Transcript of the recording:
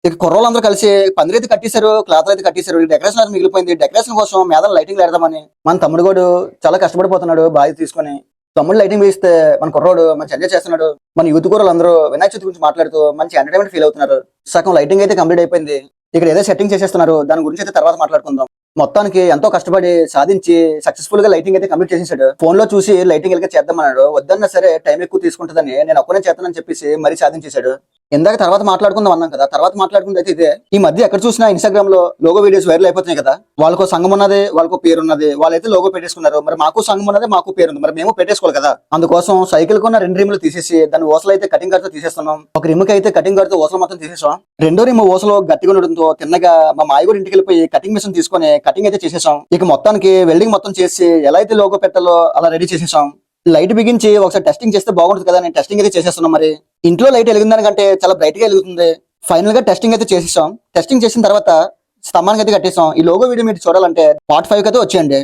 ఇక కుర్రోళ్ళందరూ కలిసి పందిరి అయితే కట్టేశారు, క్లాత్ అయితే కట్టేశారు. డెకరేషన్ అయితే మిగిలిపోయింది. డెకరేషన్ కోసం మీద లైటింగ్ పెడదామని మన తమ్ముడు కూడా చాలా కష్టపడిపోతున్నాడు బాధ్యత తీసుకొని. తమ్ముడు లైటింగ్ వేస్తే మన కుర్రోడు మంచి ఎంజాయ్ చేస్తున్నాడు. మన యూత్ కూరలు అందరూ వినాయక చవితి గురించి మాట్లాడుతూ మంచి ఎంటర్టైన్మెంట్ ఫీల్ అవుతున్నారు. సగం లైటింగ్ అయితే కంప్లీట్ అయిపోయింది. ఇక్కడ ఏదో సెట్టింగ్ చేసేస్తున్నారు. దాని గురించి అయితే తర్వాత మాట్లాడుకుందాం. మొత్తానికి ఎంతో కష్టపడి సాధించి సక్సెస్ఫుల్ గా లైటింగ్ అయితే కంప్లీట్ చేసేసాడు. ఫోన్ లో చూసి లైటింగ్ ఎలాగ చేద్దామన్నాడు. వద్దన్నా సరే టైం ఎక్కువ తీసుకుంటుందని నేను ఒక్కనే చేస్తానని చెప్పేసి మరీ సాధించేశాడు. ఇందాక తర్వాత మాట్లాడుకుందాం అన్నాం కదా, తర్వాత మాట్లాడుకుంది అయితే ఇదే. ఈ మధ్య ఎక్కడ చూసినా ఇన్స్టాగ్రామ్ లో లోగో వీడియోస్ వైరల్ అయిపోతున్నాయి కదా. వాళ్ళకో సంఘం ఉన్నది, వాళ్ళకో పేరు ఉన్నది. వాళ్ళైతే లోగో పెట్టేసుకున్నారు. మరి మాకు సంఘం ఉన్నది, మాకు పేరు ఉంది, మరి మేము పెట్టేసుకోవాలి కదా. అందుకోసం సైకిల్ కొన్న 2 రిమ్లు తీసేసి దాని ఓసలు అయితే కటింగ్ కార్డ్తో తీసేస్తున్నాం. ఒక రిమ్కి అయితే కటింగ్ కార్డ్తో ఓసలు మొత్తం తీసేసాం. రెండో రిమ్ ఓసలో గట్టిగా ఉండడంతో తిన్నగా మా మాయగూరు ఇంటికి వెళ్ళిపోయి కటింగ్ మిషన్ తీసుకొని కటింగ్ అయితే చేసేసాం. ఇక మొత్తానికి వెల్డింగ్ మొత్తం చేసి ఎలా అయితే లోగో పెట్టాలో అలా రెడీ చేసేసాం. లైట్ బిగించి ఒకసారి టెస్టింగ్ చేస్తే బాగుంటుంది కదా, నేను టెస్టింగ్ అయితే చేసేస్తున్నాం. మరి ఇంట్లో లైట్ వెలిగిందానికంటే చాలా బ్రైట్ గా వెలుగుతుంది. ఫైనల్ గా టెస్టింగ్ అయితే చేసేసాం. టెస్టింగ్ చేసిన తర్వాత స్తంభానికి అయితే కట్టేసాం. ఈ లోగో వీడియో మీరు చూడాలంటే పార్ట్ 5 అయితే వచ్చేయండి.